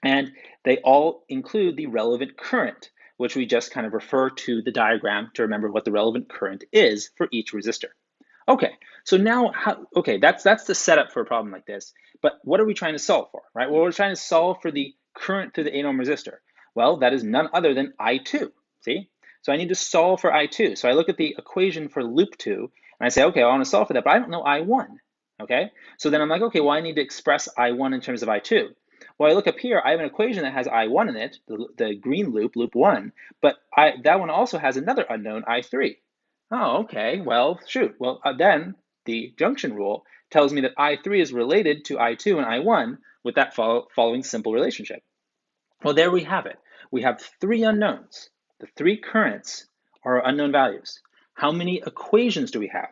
And they all include the relevant current, which we just kind of refer to the diagram to remember what the relevant current is for each resistor. Okay, so now, that's the setup for a problem like this. But what are we trying to solve for, right? Well, we're trying to solve for the current through the 8 ohm resistor. Well, that is none other than I2, see? So I need to solve for I2. So I look at the equation for loop 2, and I say, okay, I want to solve for that, but I don't know I1, okay? So then I'm like, okay, well, I need to express I1 in terms of I2. Well, I look up here, I have an equation that has I1 in it, the green loop, loop 1, but that one also has another unknown, I3. Oh, okay, well, shoot. Well, then the junction rule tells me that I3 is related to I2 and I1 with that following simple relationship. Well, there we have it. We have three unknowns. The three currents are unknown values. How many equations do we have?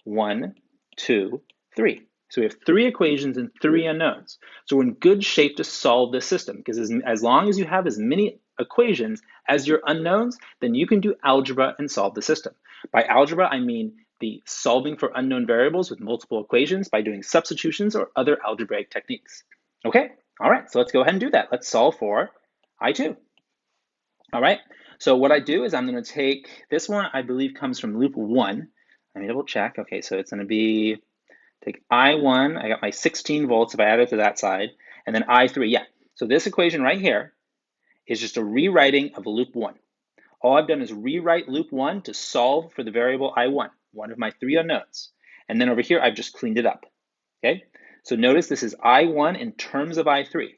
1, 2, 3. So we have three equations and three unknowns. So we're in good shape to solve this system, because as long as you have as many equations as your unknowns, then you can do algebra and solve the system. By algebra, I mean the solving for unknown variables with multiple equations by doing substitutions or other algebraic techniques. Okay, all right, so let's go ahead and do that. Let's solve for I2. All right, so what I do is I'm going to take this one, I believe comes from loop 1. Let me double check. Okay, so it's going to be, take I1, I got my 16 volts if I add it to that side, and then I3, yeah. So this equation right here is just a rewriting of loop 1. All I've done is rewrite loop 1 to solve for the variable I1, one of my three unknowns. And then over here, I've just cleaned it up, okay? So notice this is I1 in terms of I3,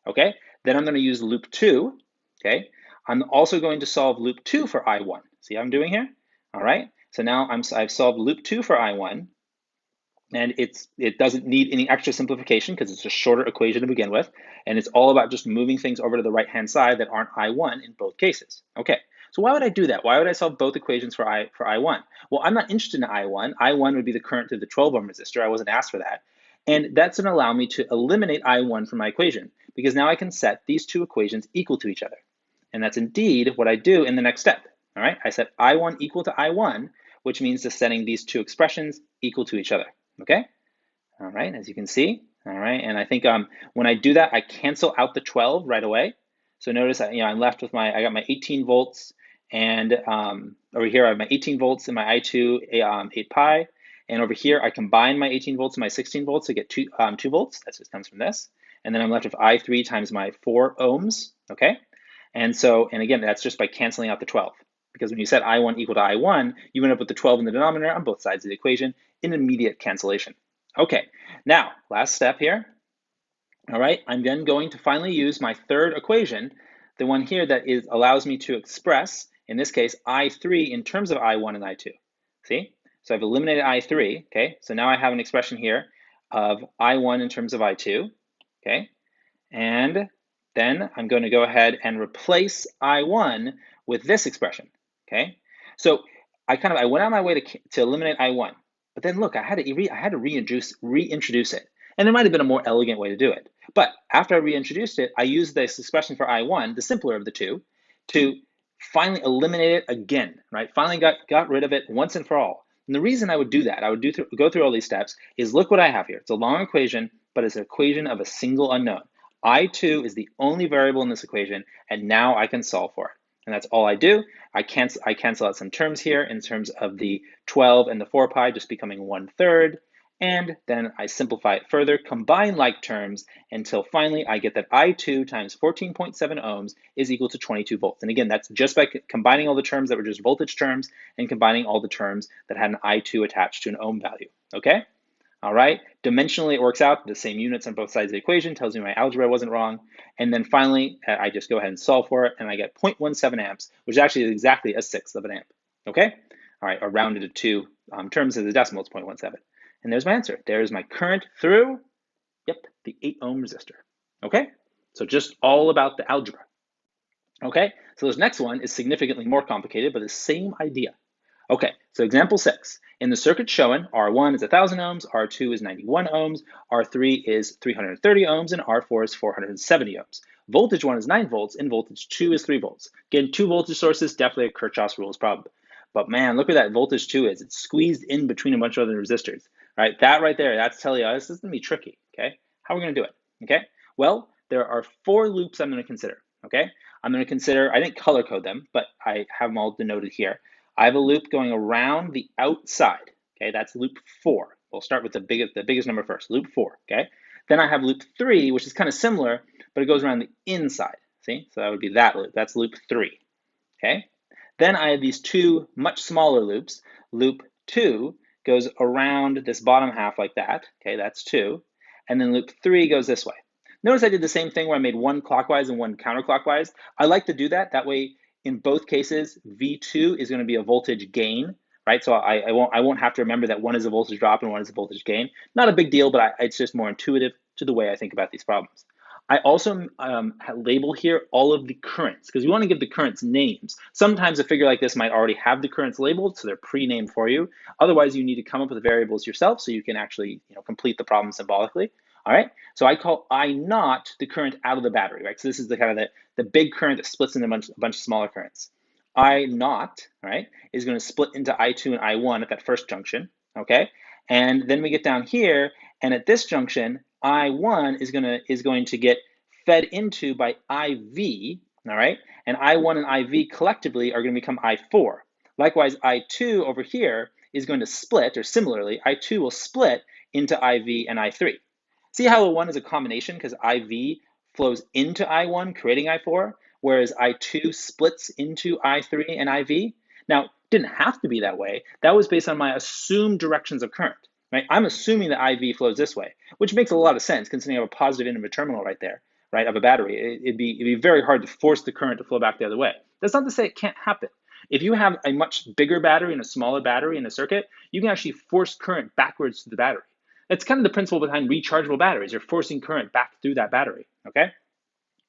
okay? Then I'm going to use loop 2, okay? I'm also going to solve loop 2 for I1. See how I'm doing here? All right, so now I've solved loop 2 for I1, and it doesn't need any extra simplification because it's a shorter equation to begin with, and it's all about just moving things over to the right-hand side that aren't I1 in both cases. Okay, so why would I do that? Why would I solve both equations for I1? Well, I'm not interested in I1. I1 would be the current through the 12 ohm resistor. I wasn't asked for that. And that's going to allow me to eliminate I1 from my equation, because now I can set these two equations equal to each other. And that's indeed what I do in the next step. All right, I set I1 equal to I1, which means just setting these two expressions equal to each other. Okay, all right, as you can see, all right, and I think when I do that, I cancel out the 12 right away. So notice that, I'm left with I got my 18 volts, and over here I have my 18 volts in my I2 8 pi, and over here I combine my 18 volts and my 16 volts to get 2 volts. That just comes from this, and then I'm left with I3 times my 4 ohms. Okay, and again, that's just by canceling out the 12. Because when you set I1 equal to I1, you end up with the 12 in the denominator on both sides of the equation in immediate cancellation. Okay, now, last step here. All right, I'm then going to finally use my third equation, the one here that allows me to express, in this case, I3 in terms of I1 and I2. See? So I've eliminated I3, okay? So now I have an expression here of I1 in terms of I2, okay? And then I'm going to go ahead and replace I1 with this expression, okay? So I went out of my way to eliminate I1, but then look, I had to reintroduce it. And there might have been a more elegant way to do it. But after I reintroduced it, I used this expression for I1, the simpler of the two, to finally eliminate it again, right? Finally got rid of it once and for all. And the reason I would do that, I would go through all these steps, is look what I have here. It's a long equation, but it's an equation of a single unknown. I2 is the only variable in this equation, and now I can solve for it. And that's all I do. I cancel out some terms here in terms of the 12 and the 4 pi just becoming 1/3. And then I simplify it further, combine like terms until finally I get that I2 times 14.7 ohms is equal to 22 volts. And again, that's just by combining all the terms that were just voltage terms and combining all the terms that had an I2 attached to an ohm value, okay? All right, dimensionally it works out, the same units on both sides of the equation, tells me my algebra wasn't wrong. And then finally, I just go ahead and solve for it, and I get 0.17 amps, which actually is exactly a sixth of an amp, okay? All right, or rounded to 2 terms of the decimal, it's 0.17. And there's my answer. There's my current through, the 8 ohm resistor, okay? So just all about the algebra, okay? So this next one is significantly more complicated, but the same idea. Okay, so example 6. In the circuit shown, R1 is 1,000 ohms, R2 is 91 ohms, R3 is 330 ohms, and R4 is 470 ohms. Voltage 1 is 9 volts, and voltage 2 is 3 volts. Again, 2 voltage sources, definitely a Kirchhoff's rules problem. But man, look where that voltage 2 is. It's squeezed in between a bunch of other resistors. Right, that right there, that's telling you this is going to be tricky, okay? How are we going to do it, okay? Well, there are 4 loops I'm going to consider, okay? I'm going to consider, I didn't color code them, but I have them all denoted here. I have a loop going around the outside, okay? That's loop 4. We'll start with the biggest number first, loop 4, okay? Then I have loop 3, which is kind of similar, but it goes around the inside, see? So that would be that loop, that's loop 3, okay? Then I have these 2 much smaller loops. Loop 2 goes around this bottom half like that, okay, that's 2. And then loop 3 goes this way. Notice I did the same thing where I made one clockwise and one counterclockwise. I like to do that. That way, in both cases, V2 is going to be a voltage gain, right? So I won't have to remember that one is a voltage drop and one is a voltage gain. Not a big deal, but it's just more intuitive to the way I think about these problems. I also label here all of the currents because we want to give the currents names. Sometimes a figure like this might already have the currents labeled, so they're pre-named for you. Otherwise, you need to come up with the variables yourself so you can actually complete the problem symbolically. All right, so I call I naught the current out of the battery, right? So this is the kind of the big current that splits into a bunch of smaller currents. I naught, right, is going to split into I2 and I1 at that first junction, okay? And then we get down here, and at this junction, I1 is going to get fed into by IV, all right? And I1 and IV collectively are going to become I4. Likewise, I2 over here is going to split, or similarly, I2 will split into IV and I3. See how the one is a combination because IV flows into I1, creating I4, whereas I2 splits into I3 and IV. Now, it didn't have to be that way. That was based on my assumed directions of current, right? I'm assuming that IV flows this way, which makes a lot of sense considering I have a positive end of a terminal right there, right, of a battery. It'd be very hard to force the current to flow back the other way. That's not to say it can't happen. If you have a much bigger battery and a smaller battery in a circuit, you can actually force current backwards to the battery. That's kind of the principle behind rechargeable batteries. You're forcing current back through that battery, okay?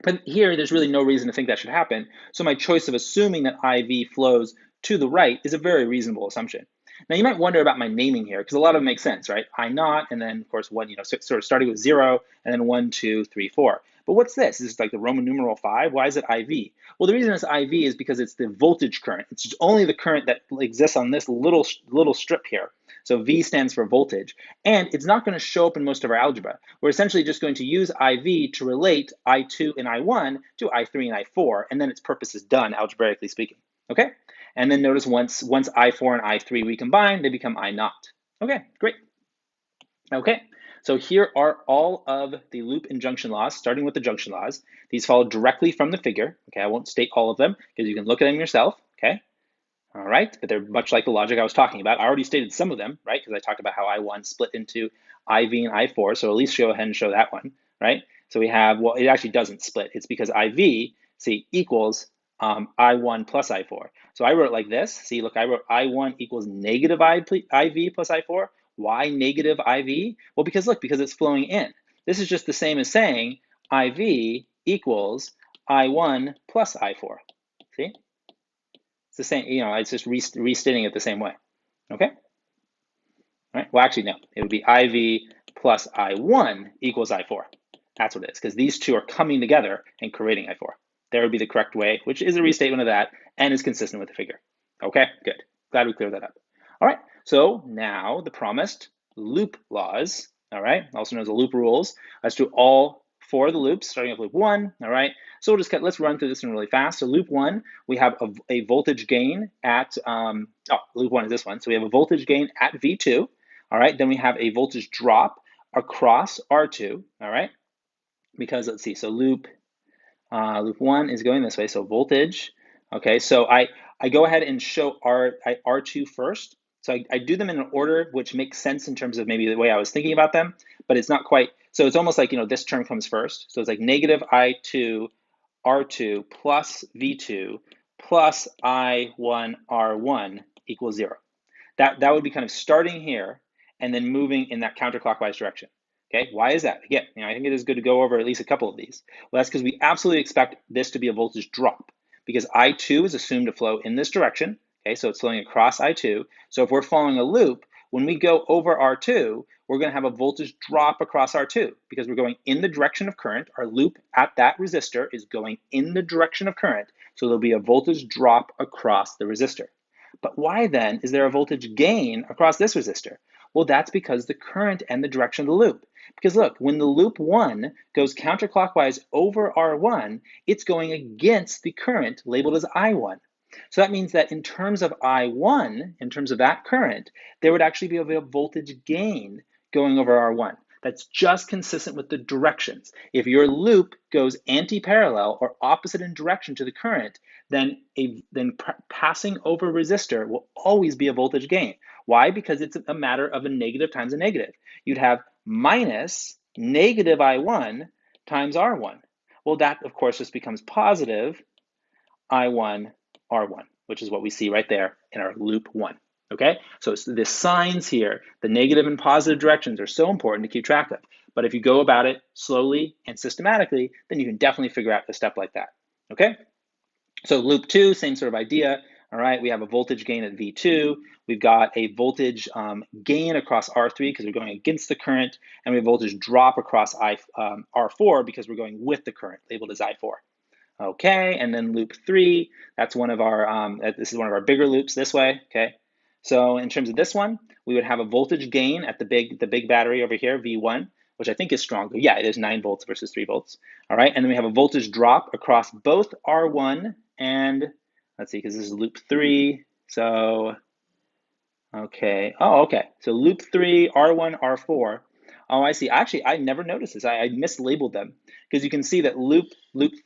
But here, there's really no reason to think that should happen. So my choice of assuming that IV flows to the right is a very reasonable assumption. Now you might wonder about my naming here, because a lot of it makes sense, right? I naught, and then of course one, sort of starting with 0, and then 1, 2, 3, 4. But what's this? Is this like the Roman numeral 5? Why is it IV? Well, the reason it's IV is because it's the voltage current. It's just only the current that exists on this little strip here. So V stands for voltage, and it's not going to show up in most of our algebra. We're essentially just going to use IV to relate I2 and I1 to I3 and I4, and then its purpose is done, algebraically speaking, okay? And then notice once I4 and I3 recombine, they become I naught. Okay, great. Okay, so here are all of the loop and junction laws, starting with the junction laws. These follow directly from the figure. Okay, I won't state all of them because you can look at them yourself, okay? All right, but they're much like the logic I was talking about. I already stated some of them, right? Because I talked about how I1 split into IV and I4. So at least go ahead and show that one, right? So we have, well, it actually doesn't split. It's because IV, see, equals I1 plus I4. So I wrote it like this. See, look, I wrote I1 equals negative IV plus I4. Why negative IV? Well, because look, because it's flowing in. This is just the same as saying IV equals I1 plus I4. See? It's the same, it's just restating it the same way, okay? All right, well, actually, no, it would be IV plus I1 equals I4. That's what it is, because these two are coming together and creating I4. There would be the correct way, which is a restatement of that and is consistent with the figure. Okay, good. Glad we cleared that up. All right, so now the promised loop laws, all right, also known as the loop rules. Let's do all 4 of the loops, starting with loop 1, all right? So let's run through this one really fast. So loop 1, we have a voltage gain at, loop 1 is this one. So we have a voltage gain at V2, all right? Then we have a voltage drop across R2, all right? Because let's see, so loop 1 is going this way, so voltage, okay? So I go ahead and show R2 first. So I do them in an order which makes sense in terms of maybe the way I was thinking about them, but it's not quite, so it's almost like, this term comes first. So it's like negative I2 R2 plus V2 plus I1 R1 equals 0. That would be kind of starting here and then moving in that counterclockwise direction. Okay, why is that? Again, I think it is good to go over at least a couple of these. Well, that's because we absolutely expect this to be a voltage drop because I2 is assumed to flow in this direction. Okay, so it's flowing across I2. So if we're following a loop, when we go over R2, we're going to have a voltage drop across R2 because we're going in the direction of current. Our loop at that resistor is going in the direction of current. So there'll be a voltage drop across the resistor. But why then is there a voltage gain across this resistor? Well, that's because the current and the direction of the loop. Because look, when the loop 1 goes counterclockwise over R1, it's going against the current labeled as I1. So that means that in terms of I1, in terms of that current, there would actually be a voltage gain going over R1. That's just consistent with the directions. If your loop goes anti-parallel or opposite in direction to the current, then passing over resistor will always be a voltage gain. Why? Because it's a matter of a negative times a negative. You'd have minus negative I1 times R1. Well, that, of course, just becomes positive I1 R1, which is what we see right there in our loop 1. Okay, so the signs here, the negative and positive directions are so important to keep track of. But if you go about it slowly and systematically, then you can definitely figure out a step like that. Okay, so loop 2, same sort of idea. All right, we have a voltage gain at V2. We've got a voltage gain across R3 because we're going against the current, and we have voltage drop across R4 because we're going with the current, labeled as I4. Okay, and then loop 3, that's one of our, this is one of our bigger loops this way, okay? So in terms of this one, we would have a voltage gain at the big battery over here, V1, which I think is stronger. Yeah, it is 9 volts versus 3 volts. All right, and then we have a voltage drop across both R1 and, let's see, because this is loop 3, so, okay. Oh, okay, so loop 3, R1, R4. Oh, I see. Actually, I never noticed this. I mislabeled them because you can see that loop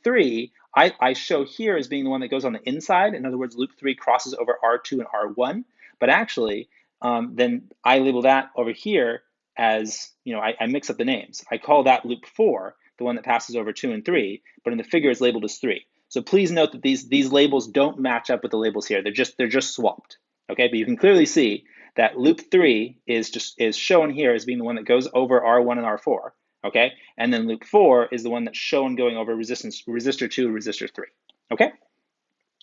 3, I show here as being the one that goes on the inside. In other words, loop 3 crosses over R2 and R1. But actually, then I label that over here as, you know, I mix up the names. I call that loop 4, the one that passes over 2 and 3, but in the figure it's labeled as 3. So please note that these labels don't match up with the labels here. They're just swapped. Okay, but you can clearly see that loop 3 is shown here as being the one that goes over R1 and R4, okay? And then loop 4 is the one that's shown going over resistor 2 and resistor 3, okay?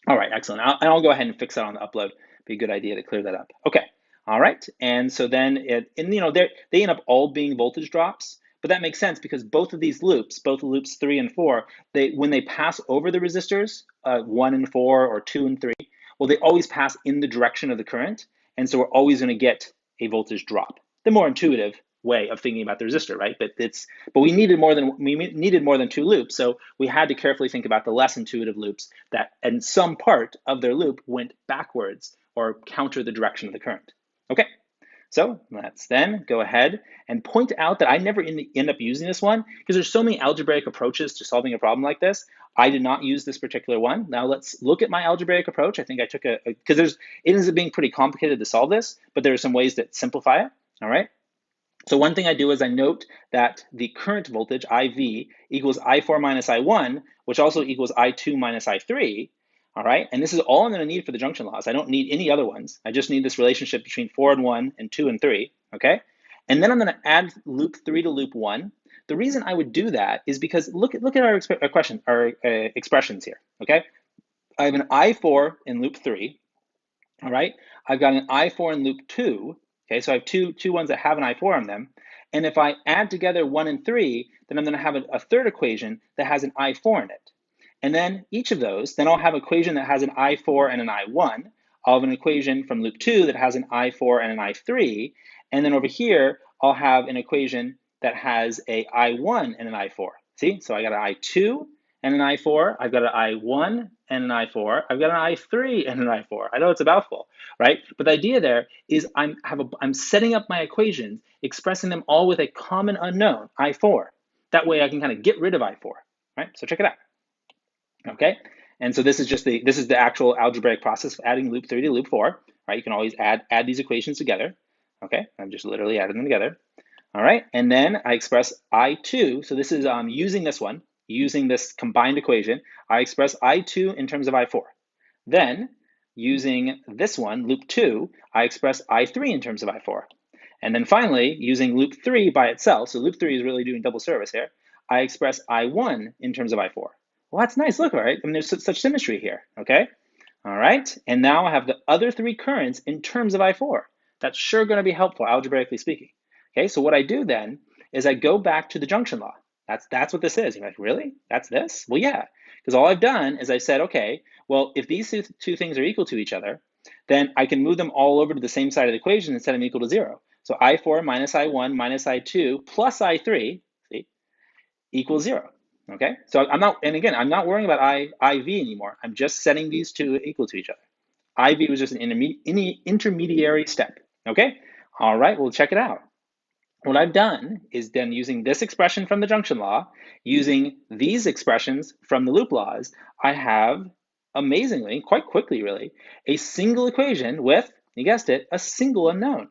All right, excellent. I'll go ahead and fix that on the upload. Be a good idea to clear that up. Okay, all right. And so then, they end up all being voltage drops, but that makes sense because both of these loops, both loops 3 and 4, when they pass over the resistors, 1 and 4 or 2 and 3, well, they always pass in the direction of the current. And so we're always going to get a voltage drop. The more intuitive way of thinking about the resistor, right? But we needed more than 2 loops, so we had to carefully think about the less intuitive loops that in some part of their loop went backwards or counter the direction of the current. Okay, so let's then go ahead and point out that I never end up using this one because there's so many algebraic approaches to solving a problem like this. I did not use this particular one. Now let's look at my algebraic approach. I think I took because it ends up being pretty complicated to solve this, but there are some ways that simplify it. All right. So one thing I do is I note that the current voltage, IV, equals I4 minus I1, which also equals I2 minus I3. All right, and this is all I'm going to need for the junction laws. I don't need any other ones. I just need this relationship between 4 and 1 and 2 and 3, okay? And then I'm going to add loop 3 to loop 1. The reason I would do that is because look at our expressions here, okay? I have an I4 in loop 3, all right? I've got an I4 in loop 2, okay? So I have two ones that have an I4 on them. And if I add together 1 and 3, then I'm going to have a third equation that has an I4 in it. And then each of those, then I'll have an equation that has an I4 and an I1. I'll have an equation from loop 2 that has an I4 and an I3. And then over here, I'll have an equation that has a I1 and an I4. See, so I got an I2 and an I4. I've got an I1 and an I4. I've got an I3 and an I4. I know it's a mouthful, right? But the idea there is I'm setting up my equations, expressing them all with a common unknown, I4. That way I can kind of get rid of I4, right? So check it out. Okay, and so this is the actual algebraic process of adding loop 3 to loop 4, right? You can always add these equations together. Okay, I'm just literally adding them together. All right, and then I express I2. So this is using this combined equation. I express I2 in terms of I4. Then using this one, loop 2, I express I3 in terms of I4. And then finally, using loop 3 by itself, so loop 3 is really doing double service here, I express I1 in terms of I4. Well, that's nice, look, right? I mean, there's such symmetry here, okay? All right, and now I have the other 3 currents in terms of I4. That's sure gonna be helpful, algebraically speaking. Okay, so what I do then is I go back to the junction law. That's what this is. You're like, really? That's this? Well, yeah, because all I've done is I said, okay, well, if these two things are equal to each other, then I can move them all over to the same side of the equation and set them equal to 0. So I4 minus I1 minus I2 plus I3, see, equals 0. Okay, so I'm not worrying about IV anymore. I'm just setting these two equal to each other. IV was just an intermediary step. Okay, all right, well, check it out. What I've done is then using this expression from the junction law, using these expressions from the loop laws, I have, amazingly, quite quickly really, a single equation with, you guessed it, a single unknown.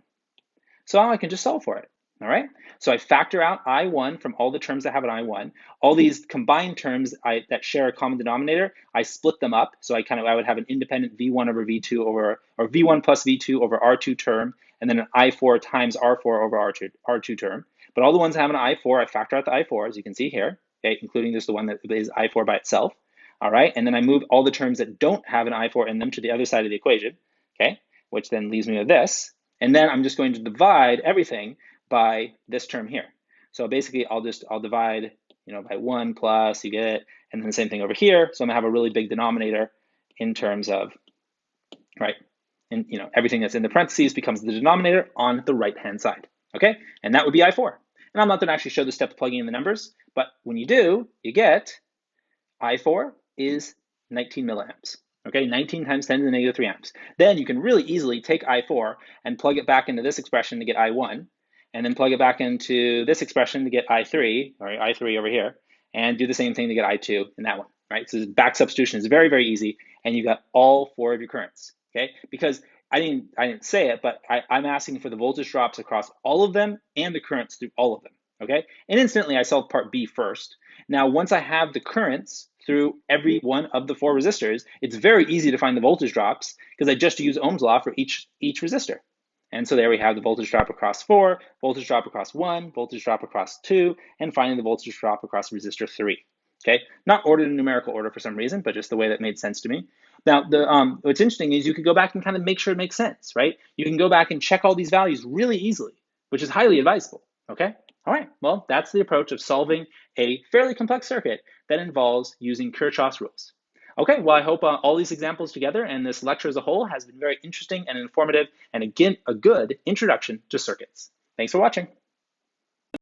So I can just solve for it. All right, so I factor out I1 from all the terms that have an I1. All these combined terms that share a common denominator, I split them up. So I would have an independent V1 over V2 over, or V1 plus V2 over R2 term, and then an I4 times R4 over R2 term. But all the ones that have an I4, I factor out the I4, as you can see here, okay, including just the one that is I4 by itself. All right, and then I move all the terms that don't have an I4 in them to the other side of the equation, okay, which then leaves me with this. And then I'm just going to divide everything by this term here. So basically I'll divide, by 1 plus, you get it, and then the same thing over here. So I'm gonna have a really big denominator in terms of, right, and everything that's in the parentheses becomes the denominator on the right-hand side, okay? And that would be I4. And I'm not gonna actually show the step of plugging in the numbers, but when you do, you get I4 is 19 milliamps. Okay, 19 times 10 to the negative 3 amps. Then you can really easily take I4 and plug it back into this expression to get I1, and then plug it back into this expression to get I3, or I3 over here, and do the same thing to get I2 in that one, right? So back substitution is very, very easy, and you've got all 4 of your currents, okay? Because I didn't say it, but I'm asking for the voltage drops across all of them and the currents through all of them, okay? And instantly I solved part B first. Now, once I have the currents through every one of the 4 resistors, it's very easy to find the voltage drops because I just use Ohm's law for each resistor. And so there we have the voltage drop across 4, voltage drop across 1, voltage drop across 2, and finally the voltage drop across resistor 3. Okay, not ordered in numerical order for some reason, but just the way that made sense to me. Now, what's interesting is you could go back and kind of make sure it makes sense, right? You can go back and check all these values really easily, which is highly advisable, okay? All right, well, that's the approach of solving a fairly complex circuit that involves using Kirchhoff's rules. Okay, well, I hope all these examples together and this lecture as a whole has been very interesting and informative, and again, a good introduction to circuits. Thanks for watching.